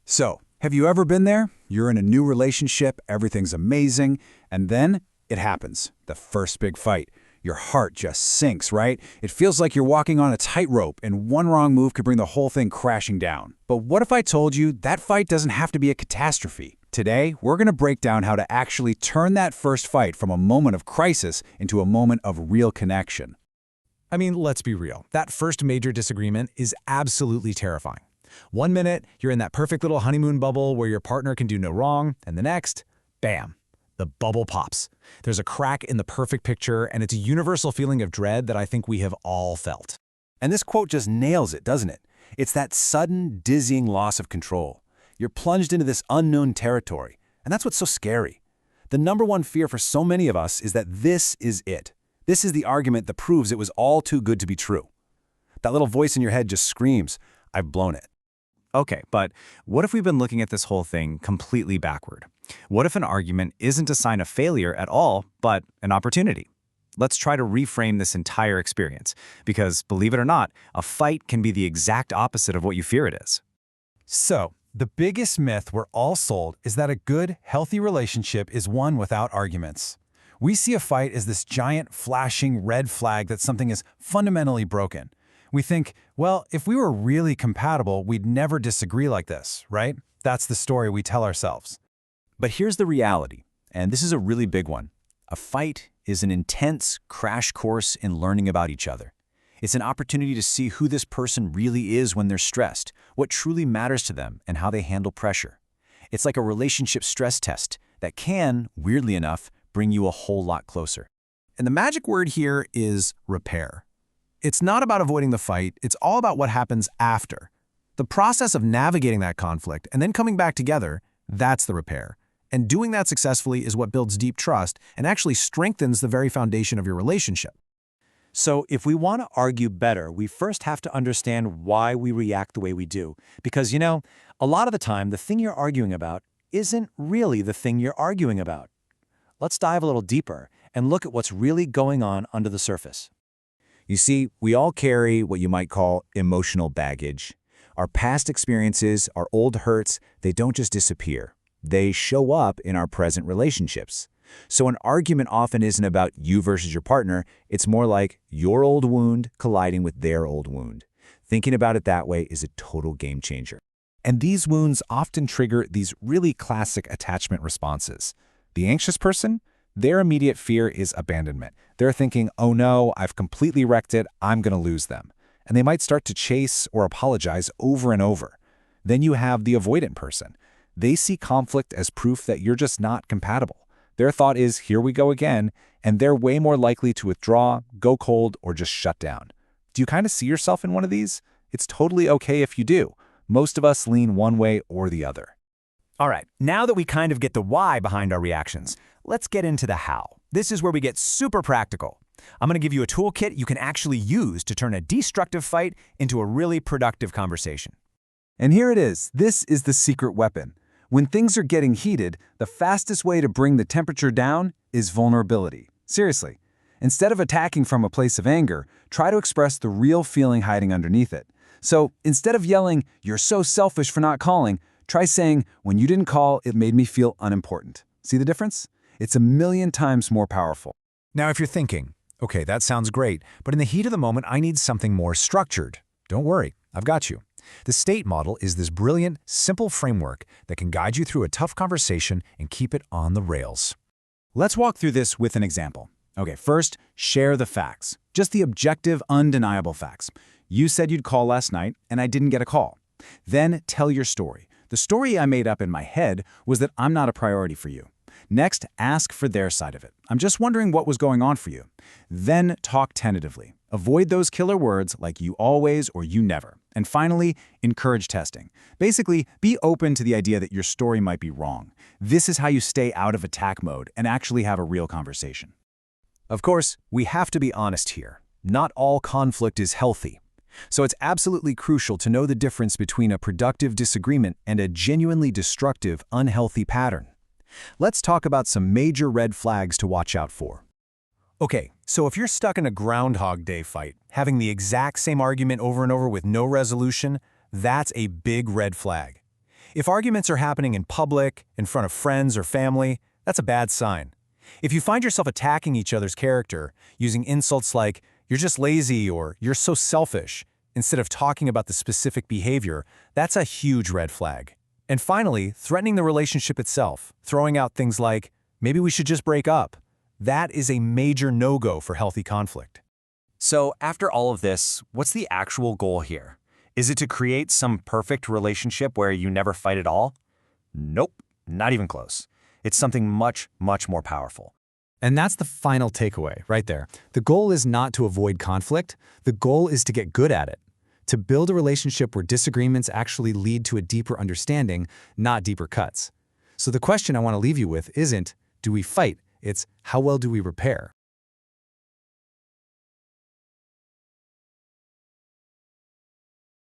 So, have you ever been there? You're in a new relationship, everything's amazing, and then it happens. The first big fight. Your heart just sinks, right? It feels like you're walking on a tightrope, and one wrong move could bring the whole thing crashing down. But what if I told you that fight doesn't have to be a catastrophe? Today, we're going to break down how to actually turn that first fight from a moment of crisis into a moment of real connection. I mean, let's be real. That first major disagreement is absolutely terrifying. One minute, you're in that perfect little honeymoon bubble where your partner can do no wrong, and the next, bam, the bubble pops. There's a crack in the perfect picture, and it's a universal feeling of dread that I think we have all felt. And this quote just nails it, doesn't it? It's that sudden, dizzying loss of control. You're plunged into this unknown territory, and that's what's so scary. The number one fear for so many of us is that this is it. This is the argument that proves it was all too good to be true. That little voice in your head just screams, "I've blown it." Okay, but what if we've been looking at this whole thing completely backward? What if an argument isn't a sign of failure at all, but an opportunity? Let's try to reframe this entire experience, because believe it or not, a fight can be the exact opposite of what you fear it is. So, the biggest myth we're all sold is that a good, healthy relationship is one without arguments. We see a fight as this giant, flashing red flag that something is fundamentally broken. We think, well, if we were really compatible, we'd never disagree like this, right? That's the story we tell ourselves. But here's the reality, and this is a really big one. A fight is an intense crash course in learning about each other. It's an opportunity to see who this person really is when they're stressed, what truly matters to them, and how they handle pressure. It's like a relationship stress test that can, weirdly enough, bring you a whole lot closer. And the magic word here is repair. It's not about avoiding the fight, it's all about what happens after. The process of navigating that conflict and then coming back together, that's the repair. And doing that successfully is what builds deep trust and actually strengthens the very foundation of your relationship. So if we want to argue better, we first have to understand why we react the way we do. Because, a lot of the time, the thing you're arguing about isn't really the thing you're arguing about. Let's dive a little deeper and look at what's really going on under the surface. You see, we all carry what you might call emotional baggage. Our past experiences, our old hurts, they don't just disappear. They show up in our present relationships. So an argument often isn't about you versus your partner, it's more like your old wound colliding with their old wound. Thinking about it that way is a total game changer. And these wounds often trigger these really classic attachment responses. The anxious person? Their immediate fear is abandonment. They're thinking, oh no, I've completely wrecked it, I'm going to lose them. And they might start to chase or apologize over and over. Then you have the avoidant person. They see conflict as proof that you're just not compatible. Their thought is, here we go again, and they're way more likely to withdraw, go cold, or just shut down. Do you kind of see yourself in one of these? It's totally okay if you do. Most of us lean one way or the other. All right, now that we kind of get the why behind our reactions, let's get into the how. This is where we get super practical. I'm going to give you a toolkit you can actually use to turn a destructive fight into a really productive conversation. And here it is. This is the secret weapon. When things are getting heated, the fastest way to bring the temperature down is vulnerability. Seriously. Instead of attacking from a place of anger, try to express the real feeling hiding underneath it. So instead of yelling, "You're so selfish for not calling," try saying, "When you didn't call, it made me feel unimportant." See the difference? It's 1,000,000 times more powerful. Now, if you're thinking, okay, that sounds great, but in the heat of the moment, I need something more structured. Don't worry, I've got you. The STATE model is this brilliant, simple framework that can guide you through a tough conversation and keep it on the rails. Let's walk through this with an example. Okay, first, share the facts. Just the objective, undeniable facts. You said you'd call last night, and I didn't get a call. Then tell your story. The story I made up in my head was that I'm not a priority for you. Next, ask for their side of it. I'm just wondering what was going on for you. Then talk tentatively. Avoid those killer words like you always or you never. And finally, encourage testing. Basically, be open to the idea that your story might be wrong. This is how you stay out of attack mode and actually have a real conversation. Of course, we have to be honest here. Not all conflict is healthy. So it's absolutely crucial to know the difference between a productive disagreement and a genuinely destructive, unhealthy pattern. Let's talk about some major red flags to watch out for. Okay, so if you're stuck in a Groundhog Day fight, having the exact same argument over and over with no resolution, that's a big red flag. If arguments are happening in public, in front of friends or family, that's a bad sign. If you find yourself attacking each other's character, using insults like, "you're just lazy" or "you're so selfish," instead of talking about the specific behavior, that's a huge red flag. And finally, threatening the relationship itself, throwing out things like, "maybe we should just break up." That is a major no-go for healthy conflict. So after all of this, what's the actual goal here? Is it to create some perfect relationship where you never fight at all? Nope, not even close. It's something much, much more powerful. And that's the final takeaway, right there. The goal is not to avoid conflict. The goal is to get good at it. To build a relationship where disagreements actually lead to a deeper understanding, not deeper cuts. So the question I want to leave you with isn't, do we fight? It's, how well do we repair?